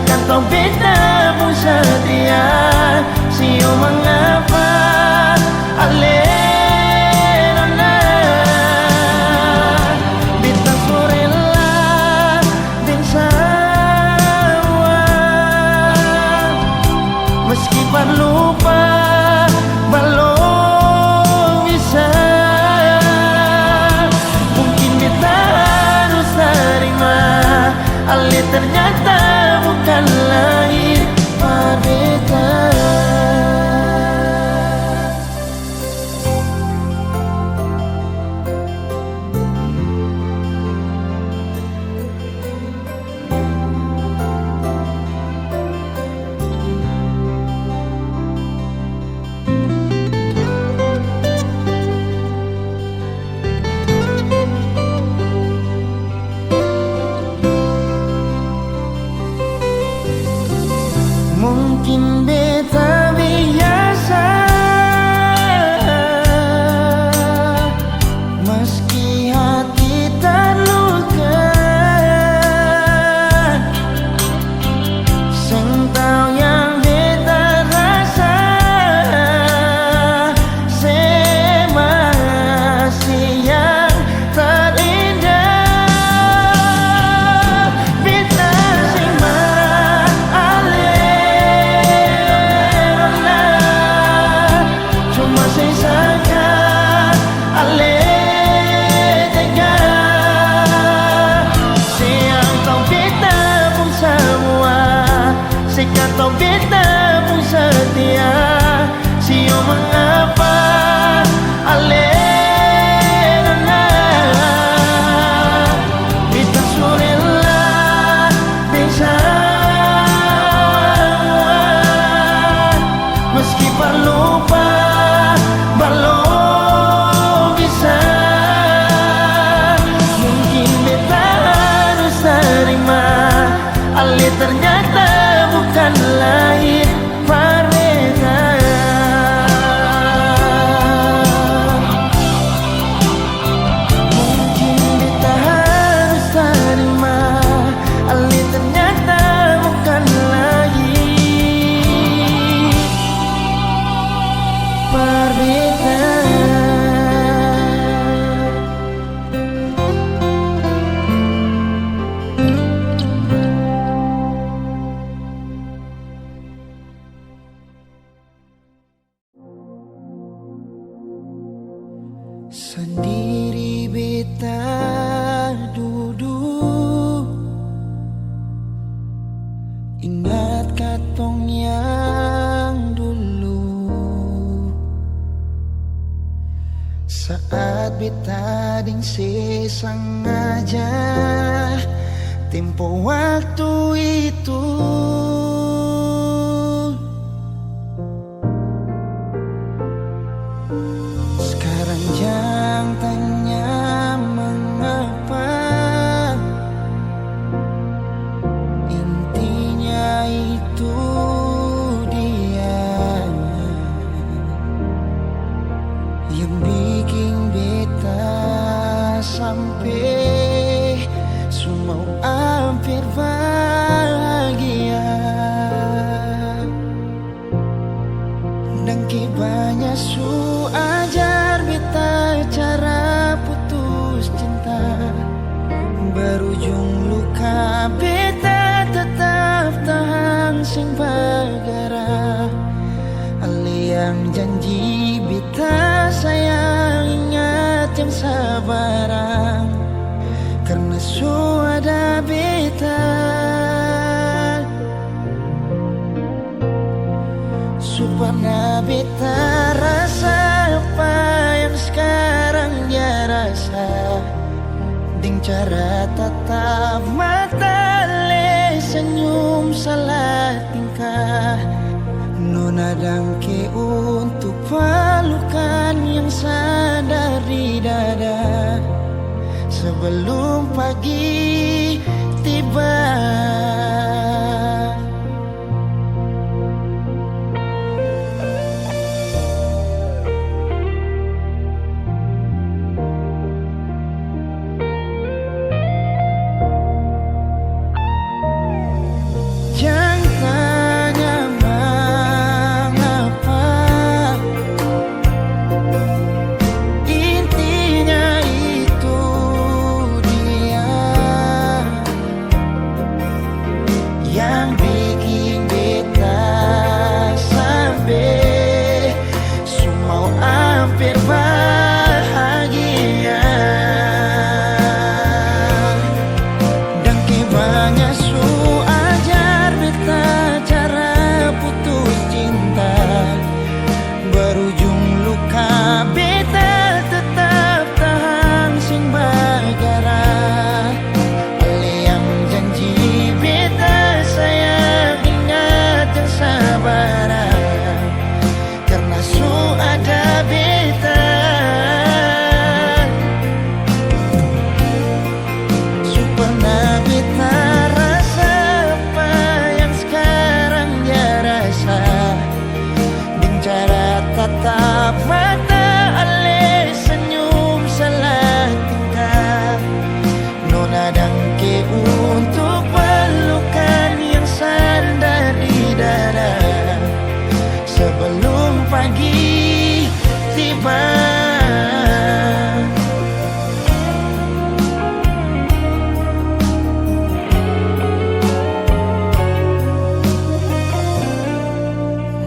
kantong beda pun setia. Sio mengapa alena bintang sorella dan sawa. Meski lupa belum bisa, mungkin kita harus terima Ali ternyata bukan lahir berbeda. Mungkin beta biasa, meski hati terluka. Sing tau yang beta rasa, masih yang terindah. Beta sing marah kantong beda pun setia. Sio mengapa alena bintang sorella bisa, meski lupa belum bisa. Mungkin beta harus terima Ali ternyata bukan lahir berbeda. Mungkin kita harus terima Ali ternyata bukan lahir berbeda. Sendiri beta duduk, ingat katong yang dulu. Saat beta ding sengaja tempo waktu itu. Jangan tanya mengapa, intinya itu dia yang bikin beta sampai semua hampir bahagia. Dan banyak su ajar beta cara putus cinta, berujung luka beta tetap tahan sing bagara. Ali yang janji beta sayang ingat yang sabarang, karena su ada beta. Supaya beta rasa apa yang sekarang dia rasa, ding cara tatap mata le senyum salah tingkah. Nona dangke untuk pelukan yang sadar di dada sebelum pagi tiba. berujung luka, beta tetap tahan sing bagara. Ale yang janji beta sayang ingat yang sabar, karena su ada beta. Su pernah beta rasa apa yang sekarang dia rasa. Cara tatap mata ale senyum salah tingkah, nona dangke untuk pelukan yang sandar di dada sebelum pagi tiba.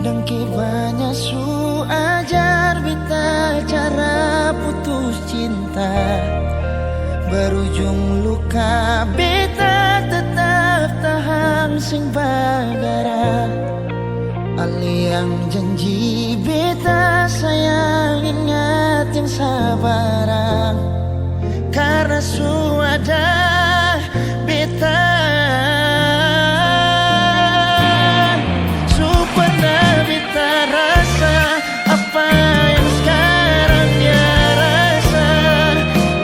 Dengki banyak su ajar beta cara putus cinta, berujung luka beta tetap tahan sing bagara. Ali yang janji beta sayang ingat yang sabar, karena su ada beta. Rasa apa yang sekarang dia rasa,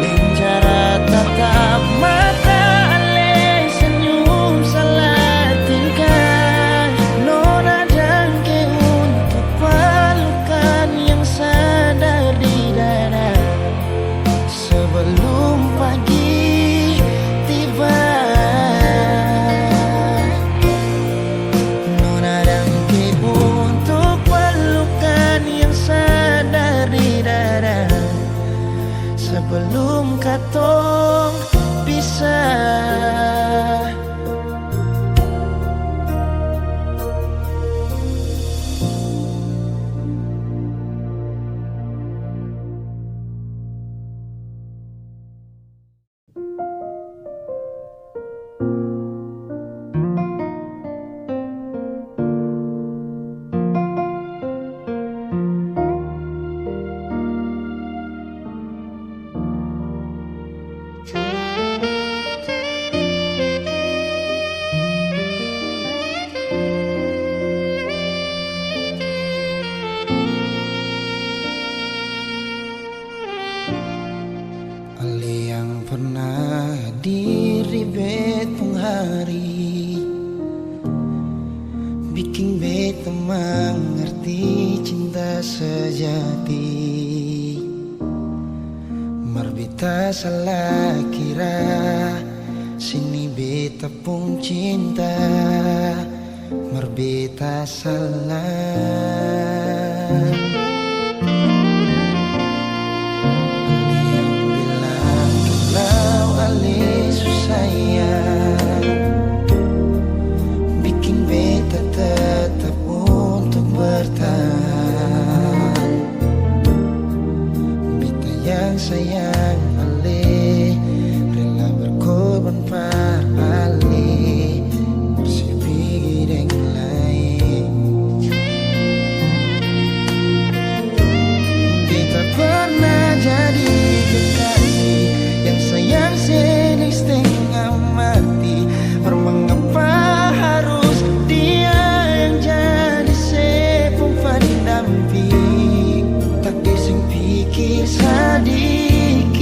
dengan cara tatap mata ale senyum salah tingkah, nona dangke untuk pelukan yang sadar di dada sebelum pagi tiba. Nona dangke untuk yang sadar di dada sebelum katong pisah. Pernah diri betong hari, bikin beta mengerti cinta sejati. Marbita salah kira, sini beta pun cinta. Marbita salah. Bikin beta tetap untuk bertahan. Beta yang sayang ale, rela berkorban par ale, bersih yang lain. Beta pernah jadi kekasih yang sayang sedih setengah mati. Mengapa harus dia yang jadi sepung pendamping? Tak dising pikir sedikit.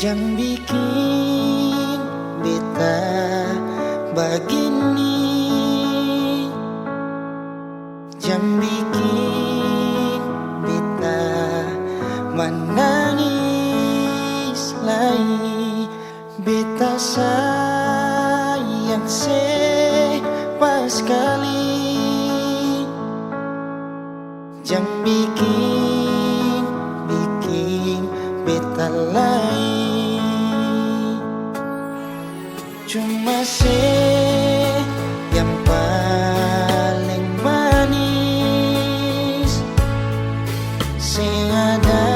Jangan bikin beta begini, jangan bikin beta menangis lagi. Beta sayang pas sekali, jangan bikin beta lain. Cuma yang paling manis, sing ada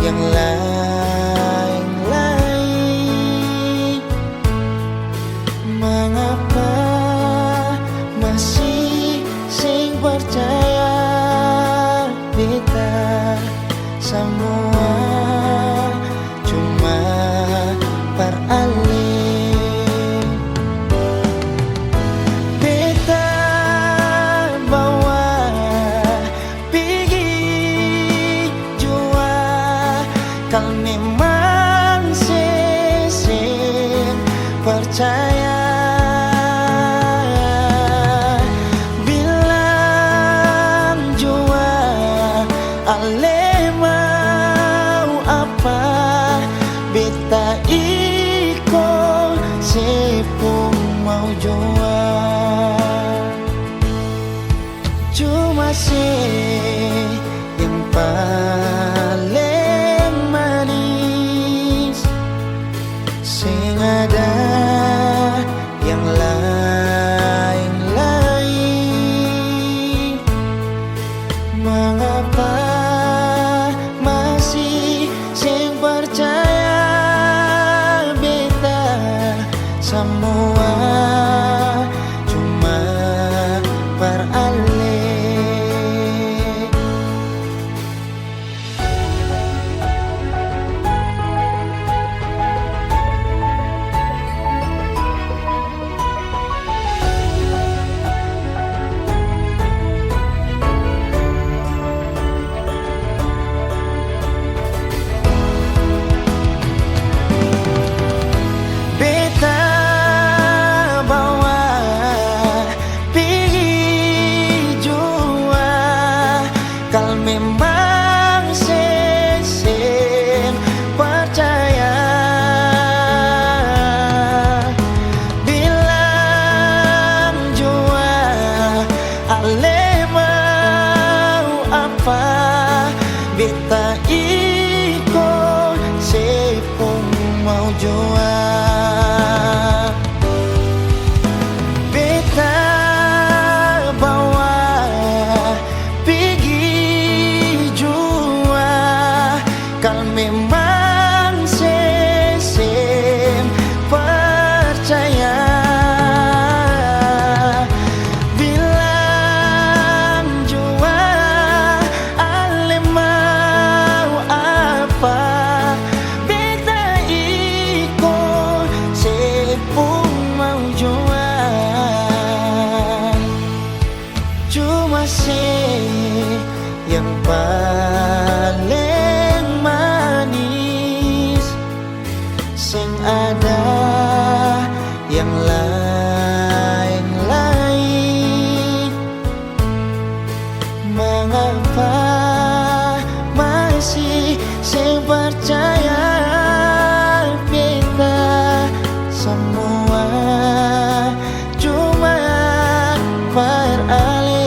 yang lain-lain. Mengapa masih sing percaya beta semua cuma peralih. Beta bawa pergi jua, kau memang sesing percaya. Bilang jua ale mau apa, beta iko sepung mau jua. Cuma yang paling manis, sing ada yang lain-lain. Mengapa masih sing percaya beta semua cuma peralih. Kau memang sesing percaya. Bilang jua ale mau apa, beta iko sepung mau jua. Beta bawa kau memang sesing percaya. Bilang jua ale mau apa, beta iko sepung mau jua. Cuma yang paling manis, sing ada yang lain-lain. Mengapa masih sing percaya beta semua cuma peralih.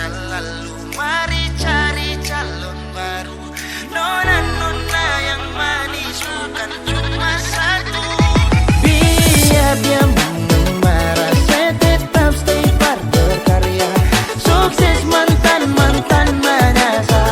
masa lalu. Mari cari calon baru. Nona-nona yang manis bukan cuma satu. Biar dia marah, saya tetap stay bar berkarya. Sukses mantan-mantan menyasar.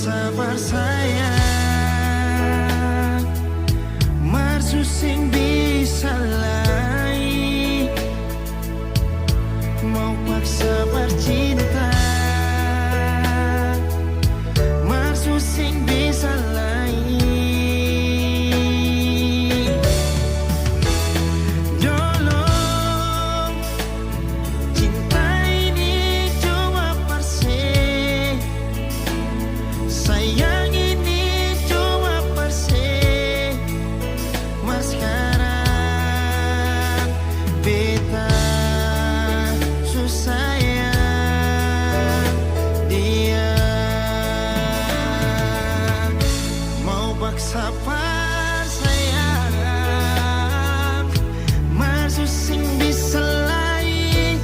Sabar sayang, marsusing bisa lai. Mau paksa bercinta, marsusing bisa lai. Tolong, cinta ini cuma perse. Sayang ini cuma perse. Mas sekarang beta susah sayang dia. Mau paksa par sayang, marsusing bisa lai.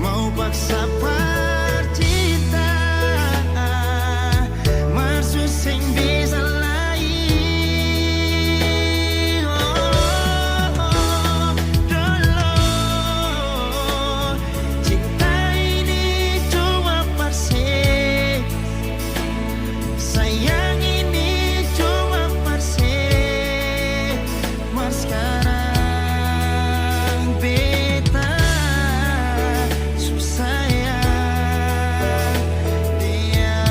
Mau paksa par cinta, marsusing bisa lai. Tolong, cinta ini cuma perse. Sayang ini cuma perse. Mas sekarang beta susah sayang dia.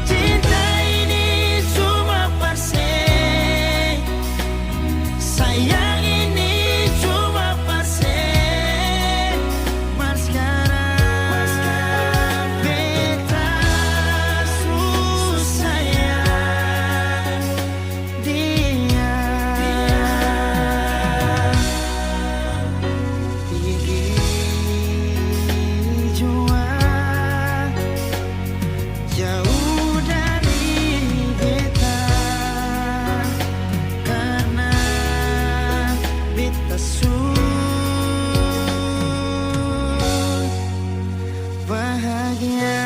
Cinta ini cuma perse. Sayang ini cuma perse. Mas sekarang beta susah sayang dia. Gigi jua jauh dari beta, karena beta bahagia.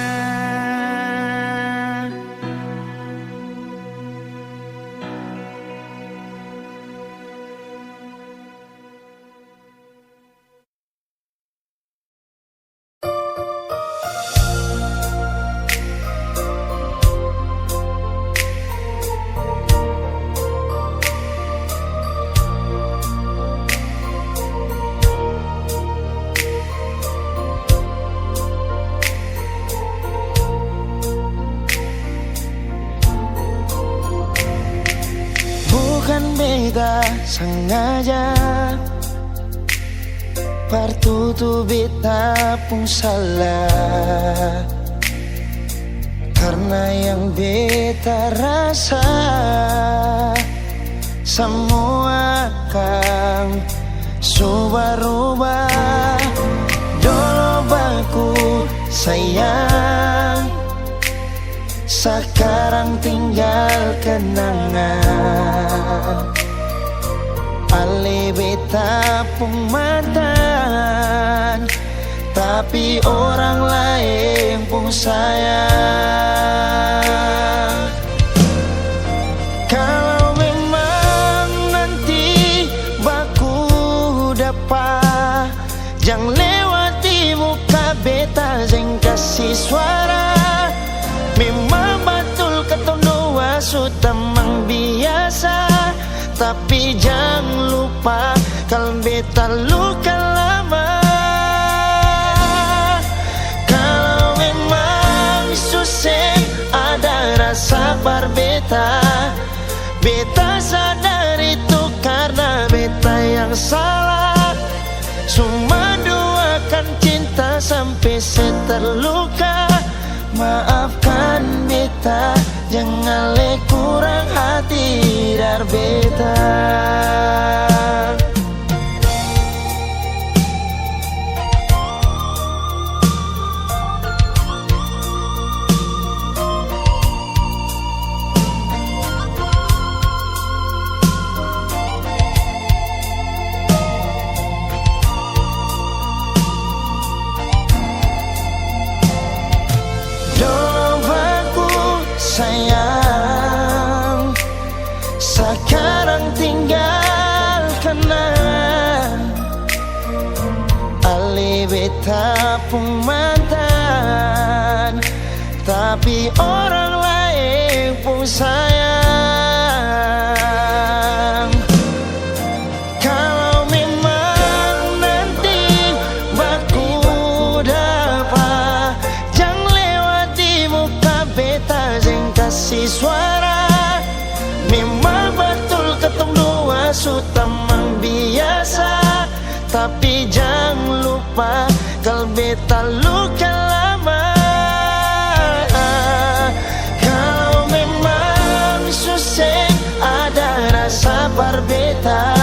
Bukan beta sengaja, partutu beta pun salah. Mana yang beta rasa, semua kan subah-rubah. Dulu baku sayang, sekarang tinggal kenangan. Ale beta pun mantan, tapi orang lain pun sayang. Kalau memang nanti baku dapat, jangan lewati muka beta, jangan kasih suara. Memang betul ketong dua sudah memang biasa, tapi jangan lupa kalau beta luka lama. Kalau memang susah ada rasa berbeta, beta sadar itu karena beta yang salah. Cuma duakan cinta sampai terluka. Maafkan beta, jangan le kurang hati dar beta. Sayang, sekarang tinggal kenang. Ale beta pun mantan, tapi orang lain pun sayang. Kalau memang nanti baku dapat, jangan lewati muka beta, jangan kasih suara. Memang betul ketong dua sudah memang biasa, tapi jangan lupa kalau beta luka lama. Kalau memang susah ada rasa berbeta,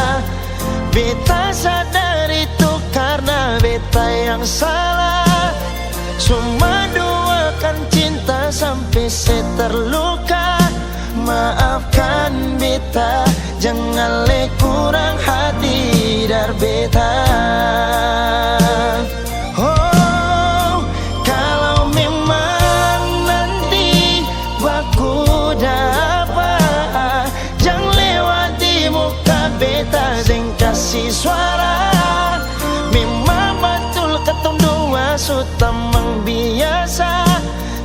beta sadar itu karena beta yang salah. Cuma duakan cinta sampai terluka. Maafkan beta, jangan le kurang hati dar beta. Oh, kalau memang nanti baku dapat, jangan lewati muka beta, jangan kasih suara. Memang betul ketong dua sudah memang biasa,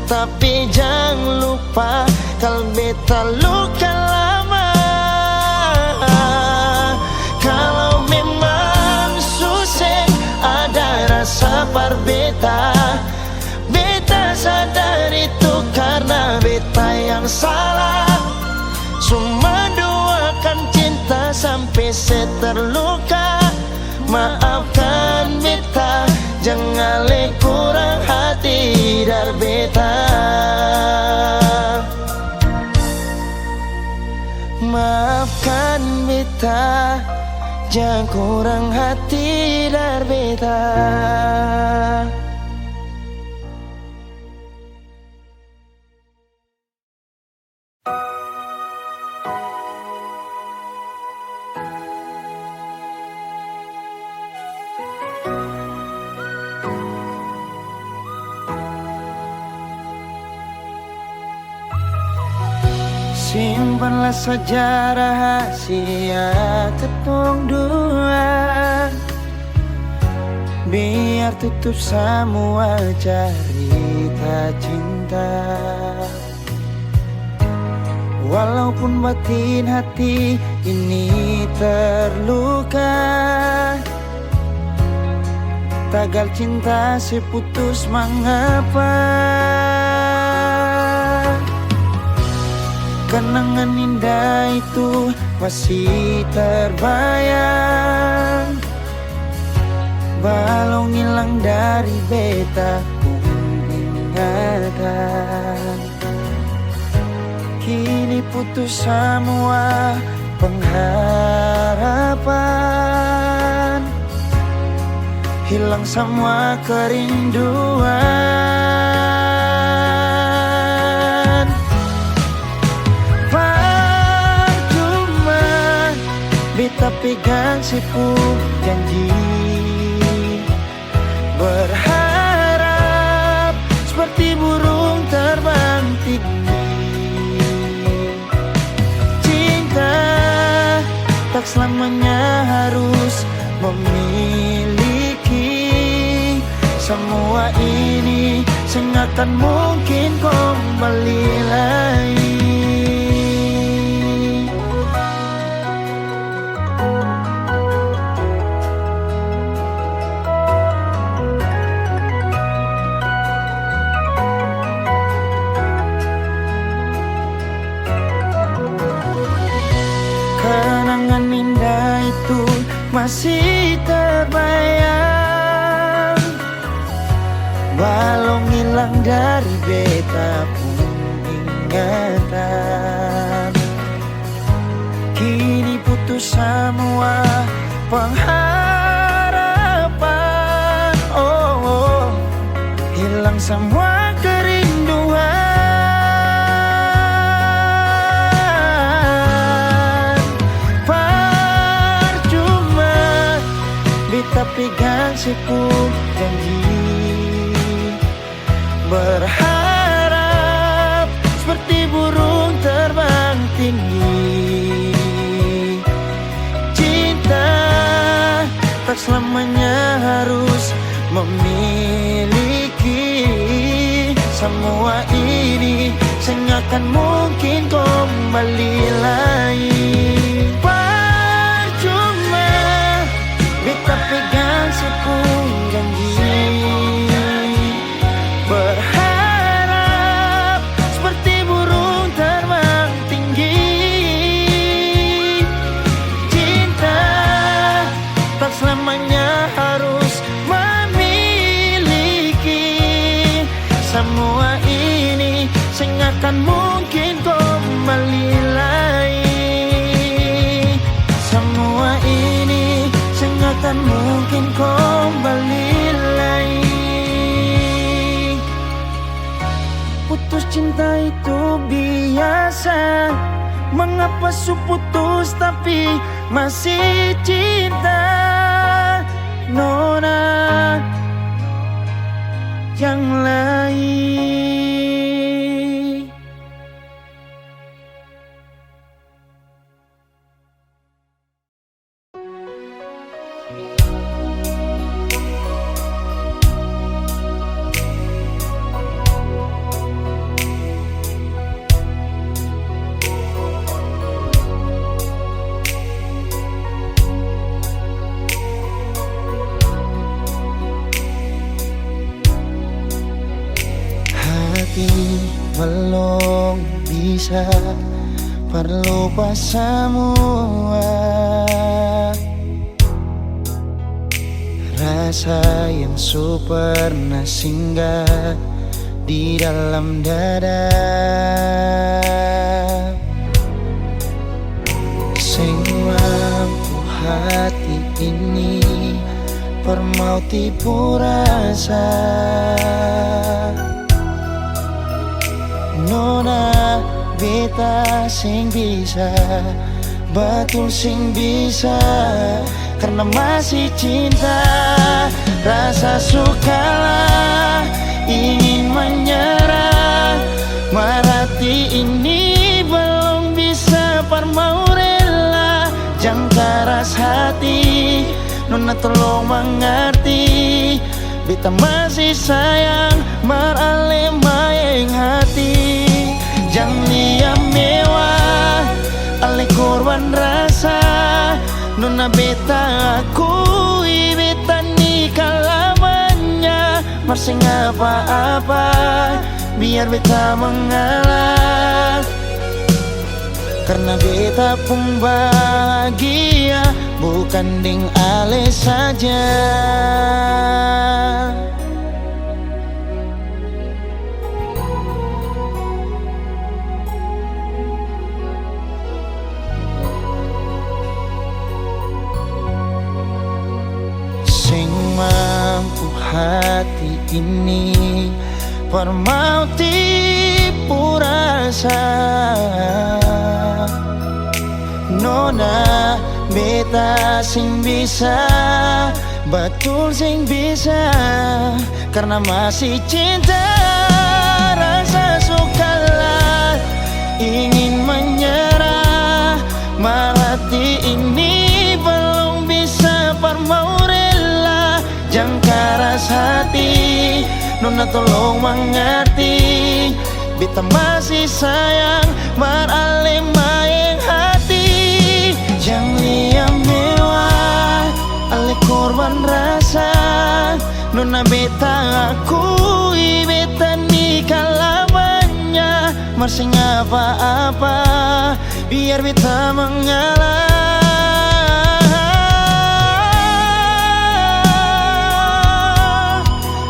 tapi jangan lupa kalau beta luka lama. Kalau memang susah ada rasa berbeta, beta sadar itu karena beta yang salah. Cuma duakan cinta sampai terluka. Maafkan beta, jangan le kurang hati dar beta. Maafkan beta, jangan kurang hati dar beta. Simpanlah saja rahasia ketong dua, biar tutup semua cerita cinta. Walaupun batin hati ini terluka, tagal cinta seputus mengapa. Kenangan indah itu masih terbayang, walau hilang dari beta pun ingatan. putus semua pengharapan, hilang semua kerinduan. Percuma beta pegang sipu janji, berharap seperti burung terbang tinggi. Cinta tak selamanya harus memiliki. Semua ini sengakan mungkin kembali lagi. Kenangan indah itu masih terbayang, walau hilang dari beta pun ingatan. Kini putus semua pengharapan, oh, hilang semua kerinduan. Pegang sipu janji, berharap seperti burung terbang tinggi. Cinta tak selamanya harus memiliki. Semua ini sengakan mungkin kembali lagi. Beta pegang sepung janji, berharap seperti burung terbang tinggi. Cinta tak selamanya harus memiliki. Semua ini sengakan mungkin kembali lagi. Semua ini sengakan mungkin kembali lagi. Putus cinta itu biasa, mengapa su putus tapi masih cinta? Nona yang lain. Belum bisa berlupa semua rasa yang pernah singgah di dalam dada. Sing mampu hati ini permauti rasa. Nona beta sing bisa, betul sing bisa, karena masih cinta. Rasa sukalah ingin menyerah, merhati ini belum bisa parmau rela. Jangan keras hati, Nona tolong mengerti. Beta masih sayang merale maeng hati. Jangan liam mewah ale korban rasa. Nona beta akui beta nikah lamanya. Marsing apa-apa biar beta mengalah, karena beta pun bahagia bukan ding ale saja. mau tipu rasa. Nona beta sing bisa, betul sing bisa, karena masih cinta. Rasa sukalah ingin menyerah, hati ini belum bisa mau rela. Jangan keras hati, Nona tolong mengerti. Beta masih sayang, marale maeng hati. Jangan liam mewah, ale korban rasa. Nona beta akui, beta nikah lamanya. Masih apa-apa, biar beta mengalah.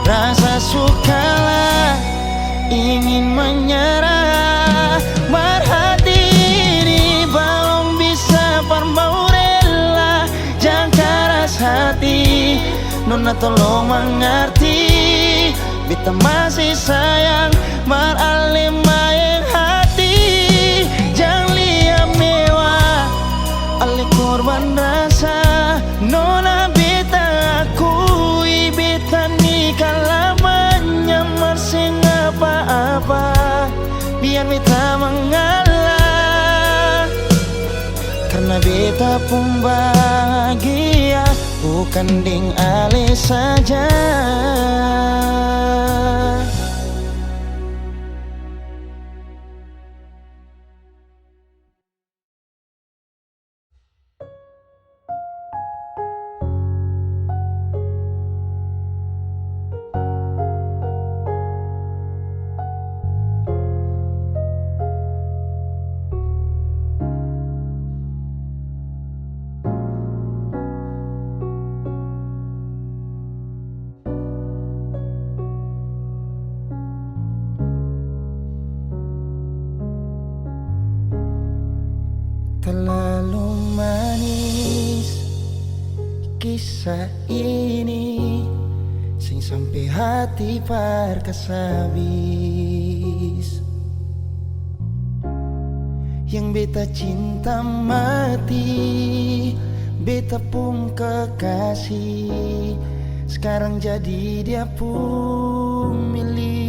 Rasa sukalah ingin menyerah, berhati ini belum bisa mau rela. Jangan keras hati, Nona tolong mengerti. Beta masih sayang, marale maeng hati. Jangan liam mewah, ale korban rasa. Nona beta akui, beta nikah lamanya. Masih apa-apa, biar beta mengalah. Karena beta pun bahagia, bukan ding ale saja. Terlalu manis kisah ini, sing sampai hati parkas habis. Yang beta cinta mati, beta pun kekasih, sekarang jadi dia pun milik.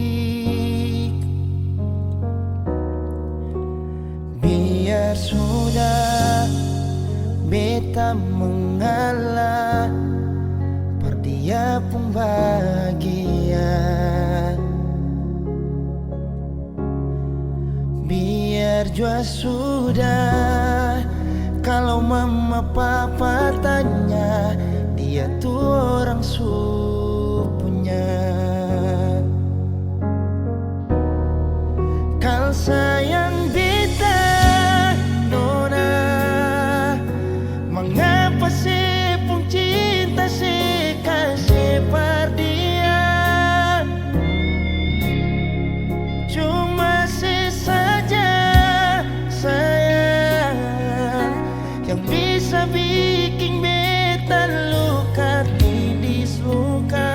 Biar sudah beta mengalah, per dia pun bahagia. Biar jua sudah, kalau mama papa tanya, dia tuh orang supunya. Kal sayang beta, Nona, mengapa sih pun cinta sih kasih perdian? Cuma sih saja sayang yang bisa bikin beta luka, tidis luka.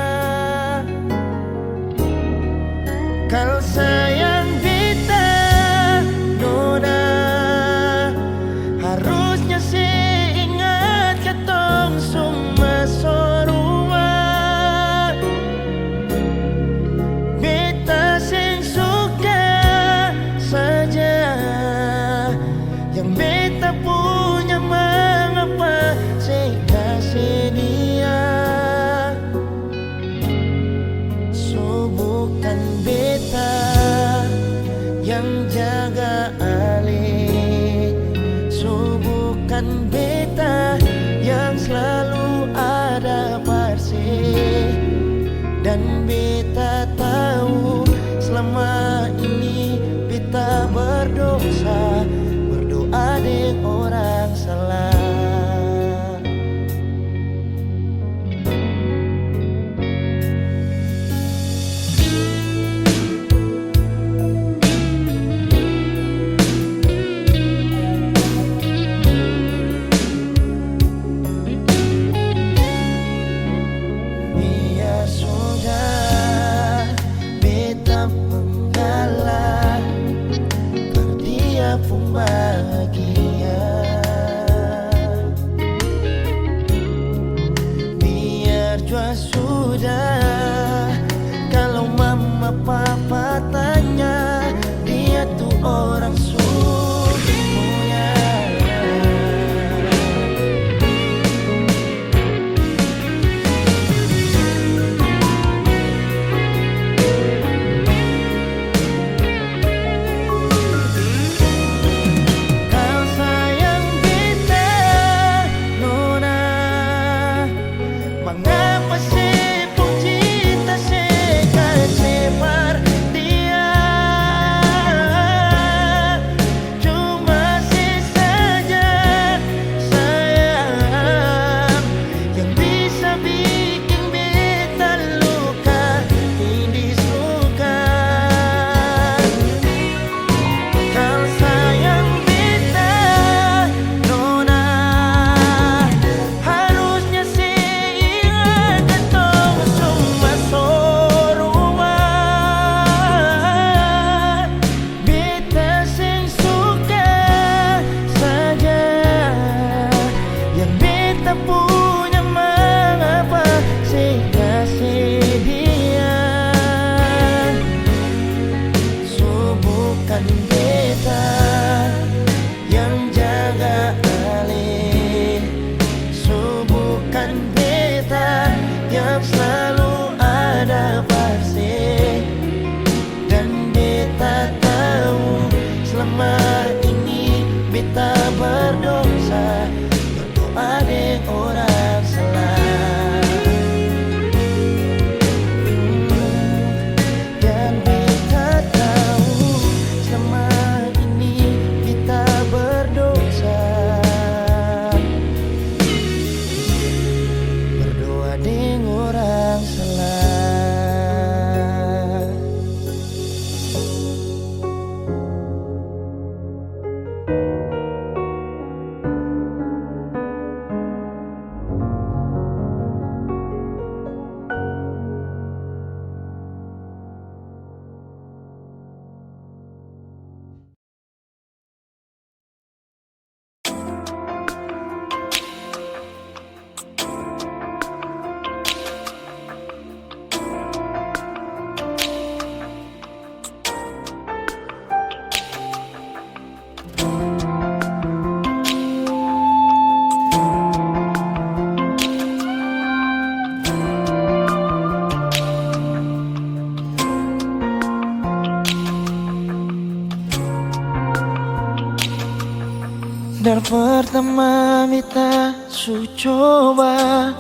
Dari pertama beta su coba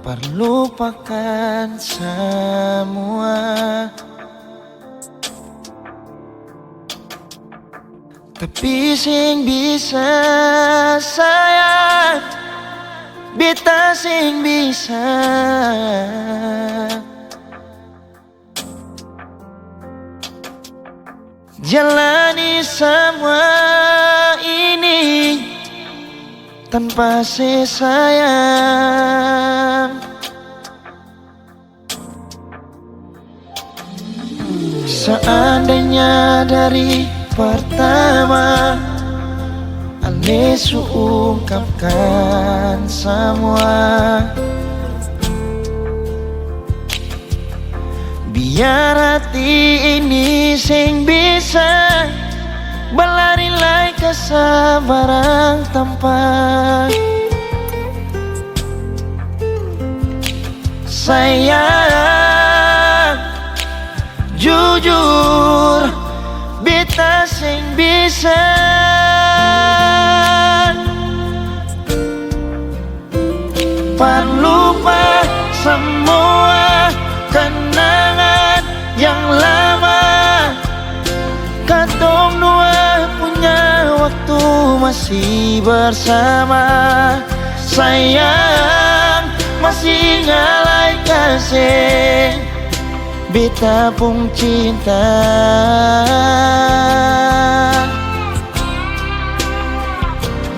perlupakan semua, tapi sing bisa sayang, beta sing bisa jalani semua ini tanpa si sayang. Seandainya dari pertama Ale su ungkapkan semua, biar hati ini sing bisa berlari lai kesabaran tanpa sayang. Jujur beta sing bisa lupa semua kenangan yang lama. Katong dua punya waktu masih bersama. Sayang masih ngalai kasih beta pun cinta.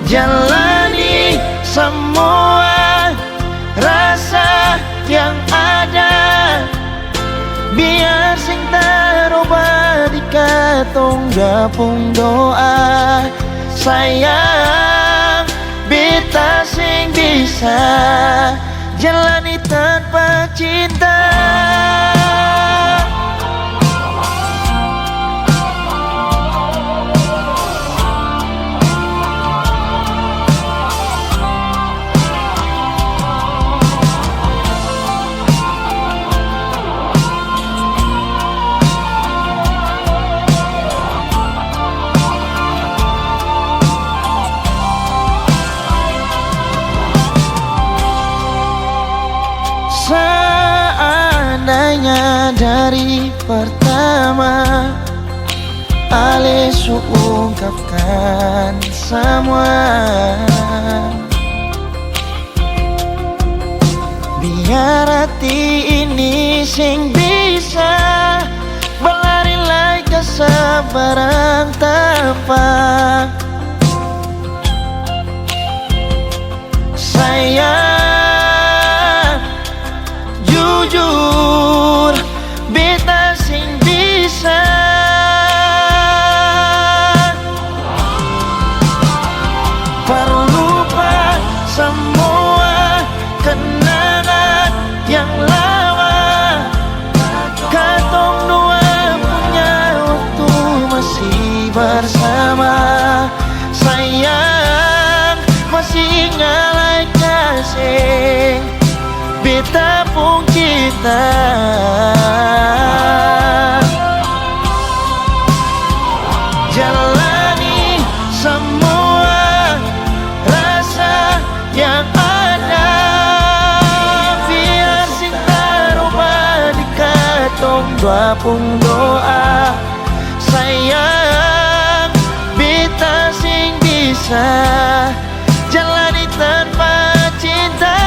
Jalani semua rasa yang ada, biar sing taroba di katong gapung doa. Sayang beta sing bisa jalani tanpa cinta. Seandainya dari pertama Ale su ungkapkan semua, biar hati ini sing bisa berlari lai kesabaran tanpa sayang. Jujur beta sing bisa perlupa semua kenangan yang lama. Katong dua punya waktu masih bersama. Sayang masih ngalai kasih beta pun cinta. Jalani semua rasa yang ada, biar sing taroba di katong dua pun doa. Sayang beta sing bisa jalani tanpa cinta.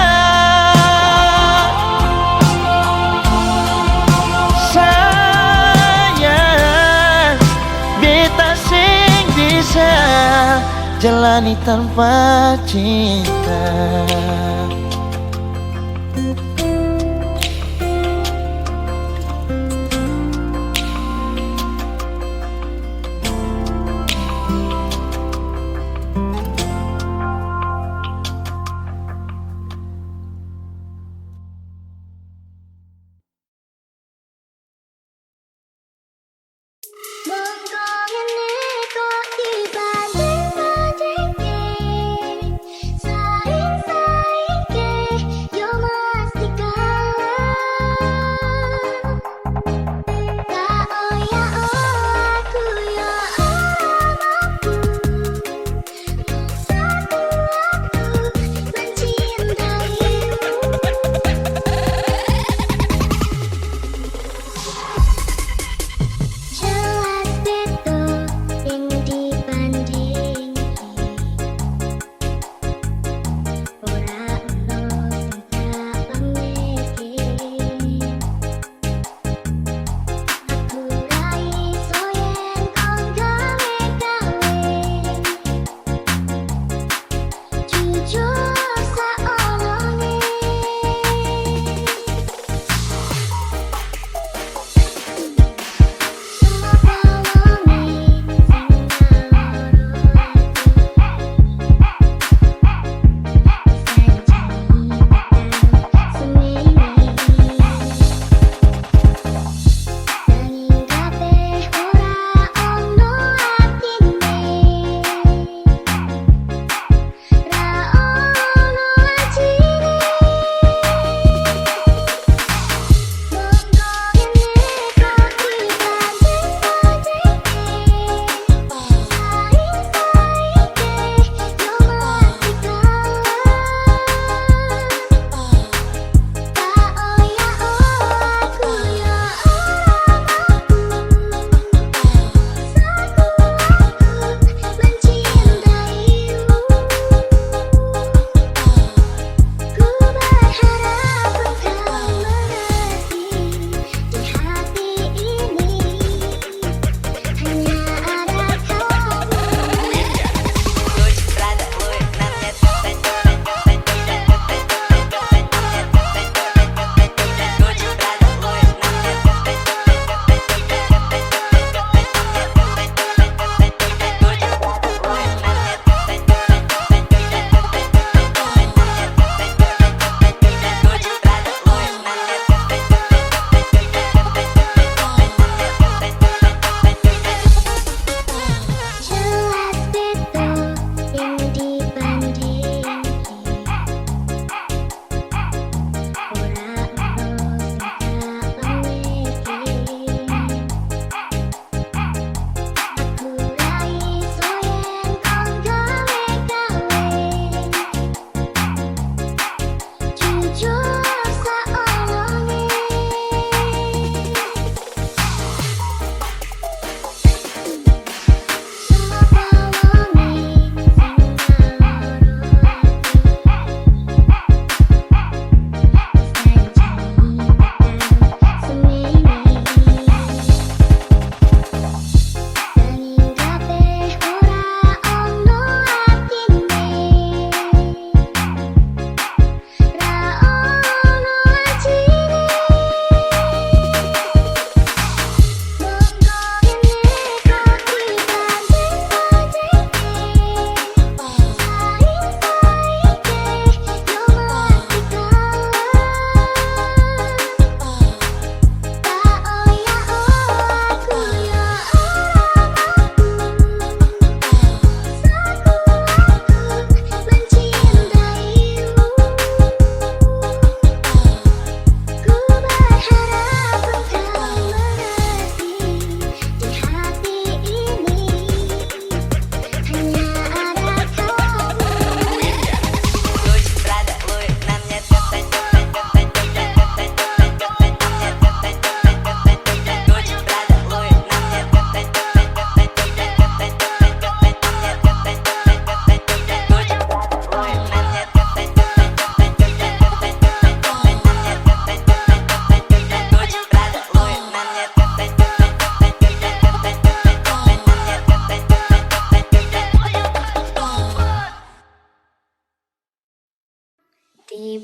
Jalani tanpa cinta. Saring-saring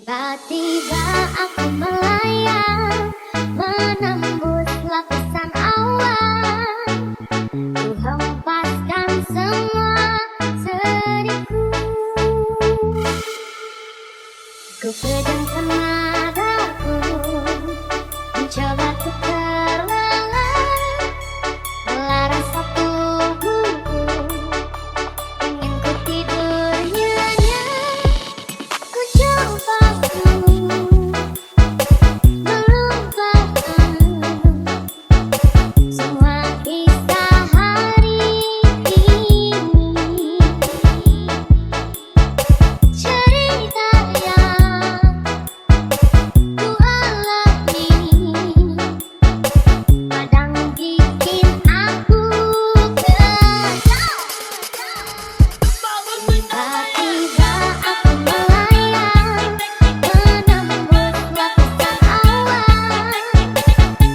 Tiba-tiba aku melayang, menembus lapisan awan. Ku hempaskan semua sedihku. Ku pedamkan mataku, mencoba untuk terlelap, melarang satu buku. Ingin ku tidur nyenyak, ku coba melupakan semua kisah hari ini. Cerita yang ku alami kadang bikin aku kesal. Tiba-tiba aku melayang, menembus lapisan awan.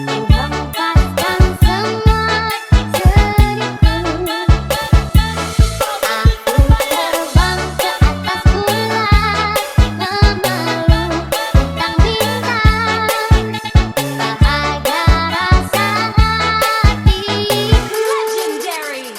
Ku hempaskan semua sedihku. Aku terbang ke atas bulan, memeluk bintang-bintang. Bahagia rasa hatiku. Legendary.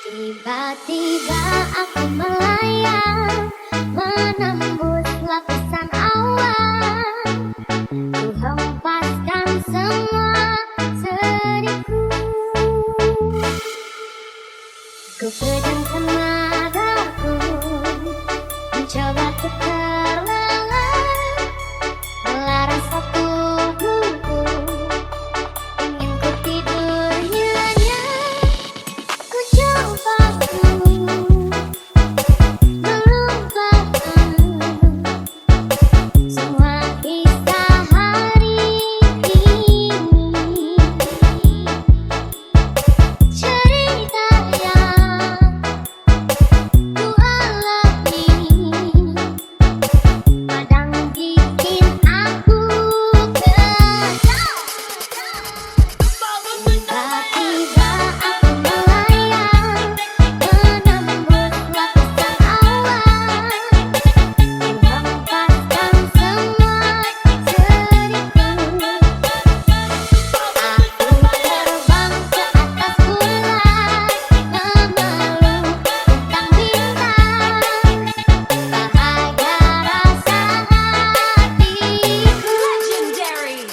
Tiba-tiba aku melayang, menembus lapisan awan. Ku hempaskan semua sedihku. Ku pedamkan mataku, mencoba untuk terlelap, melarang satu buku. Ingin ku tidur nyenyak, ku coba melupakan semua kisah hari ini. Cerita yang ku alami kadang bikin aku kesal. Tiba-tiba aku melayang, menembus lapisan awan. Ku hempaskan semua sedihku. Aku terbang ke atas bulan, memeluk bintang-bintang. Bahagia rasa hatiku. Legendary.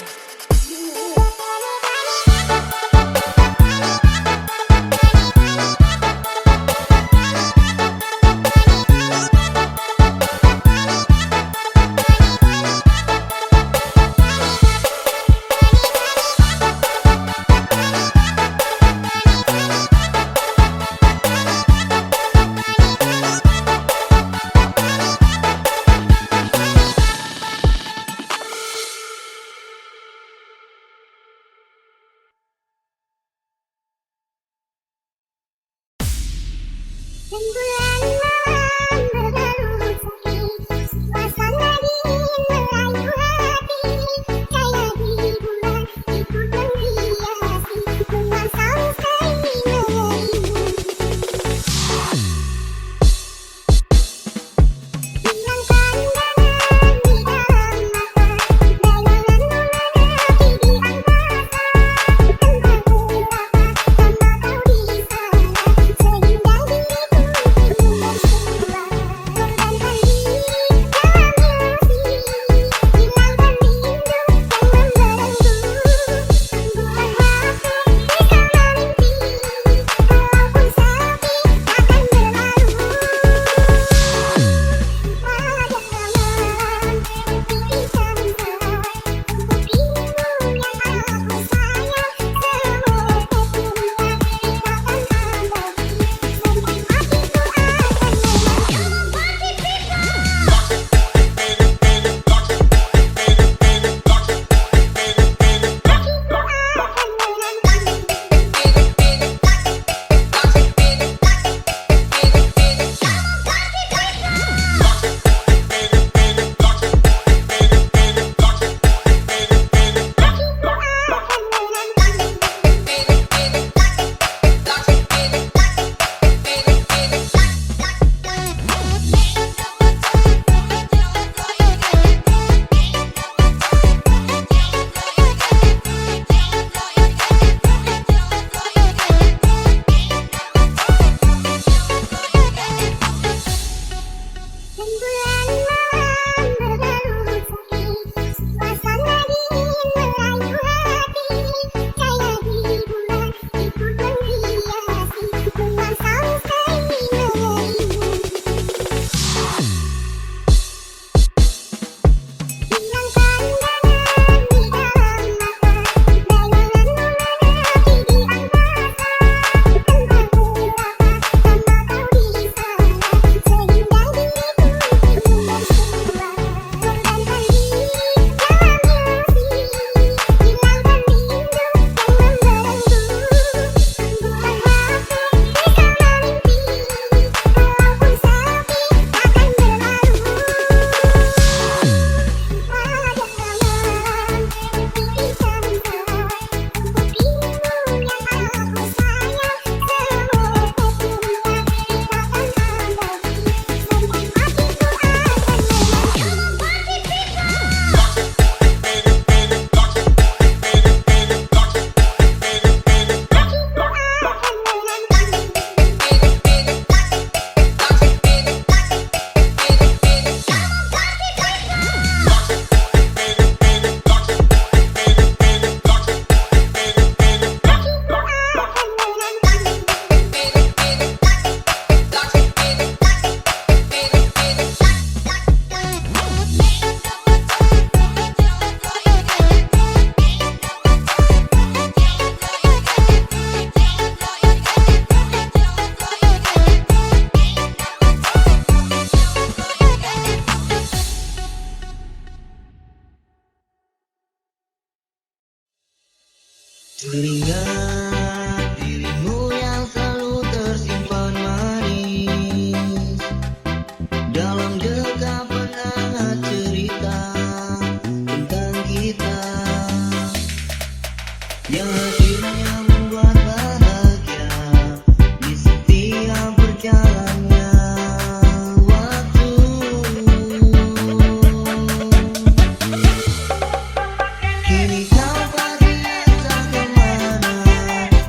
Rembulan malam berlalu sepi, suasana dingin merayu hati. Kayak di bulan ikut menghiasi nuansa misteri mengelilingi. Bilang pandangan di dalam mata, bayangan menghadapi di angkasa. Tanpa ungkapan, tanpa kau di sana, sehingga diriku Teringat dirimu yang selalu tersimpan manis dalam dekapan hangat cerita tentang kita yang hasilnya membuat bahagia di setiap berjalannya waktu. Kini kau pergi entah kemana,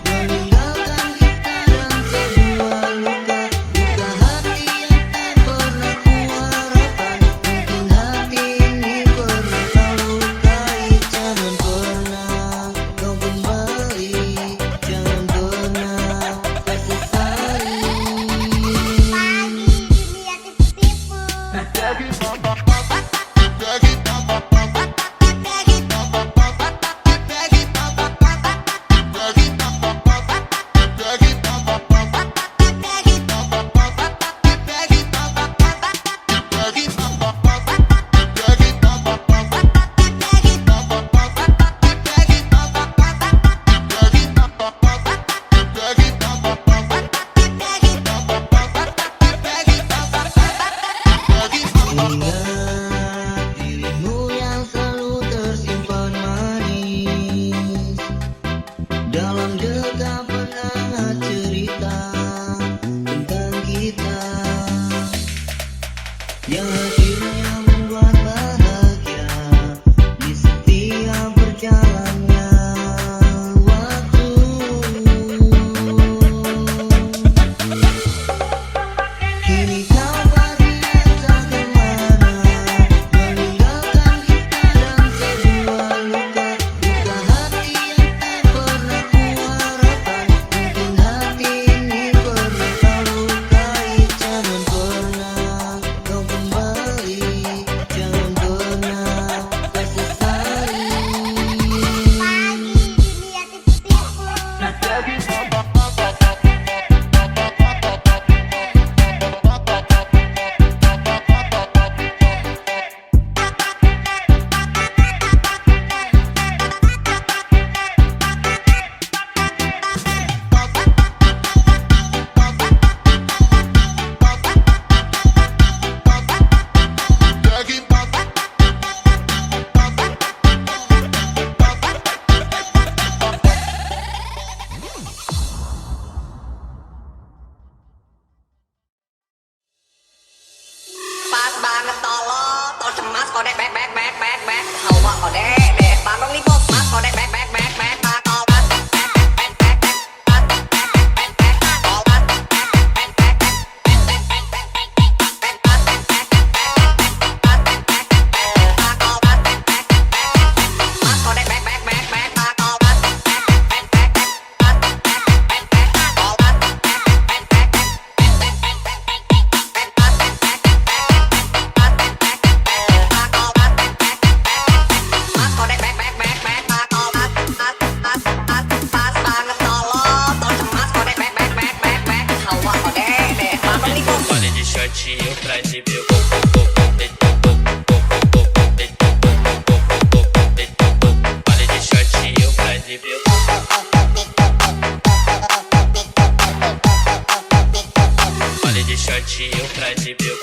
meninggalkan kita dan sebuah luka, luka hati yang tak pernah kuharapkan. Mungkin hati ini pernah kau lukai, jangan pernah kau kembali, jangan pernah kau sesali. Pagi dunia tipu-tipu. Ingat dirimu yang selalu tersimpan manis dalam dekapan hangat cerita tentang kita yang hasilnya membuat bahagia di setiap berjalannya waktu. Kini kau pergi entah kemana, meninggalkan kita dan sebuah luka, luka hati yang tak pernah kuharapkan. Mungkin hati ini pernah kau lukai, jangan pernah kau kembali, jangan pernah kau sesali. Pagi dunia tipu-tipu. Pas banget tolong, tol cemas kodek back back back back back. Hawa kodek dek, bandung nih bos mas kodek back back back back. Tol mas kodek back back back back. Tol mas kodek back back back back. Tol pas banget tolong, tol cemas kodek back back back back back. Hawa kodek dek, bandung nih bos. Olha de shortinho pra exibir o Olha de shortinho pra exibir o Olha de shortinho pra exibir o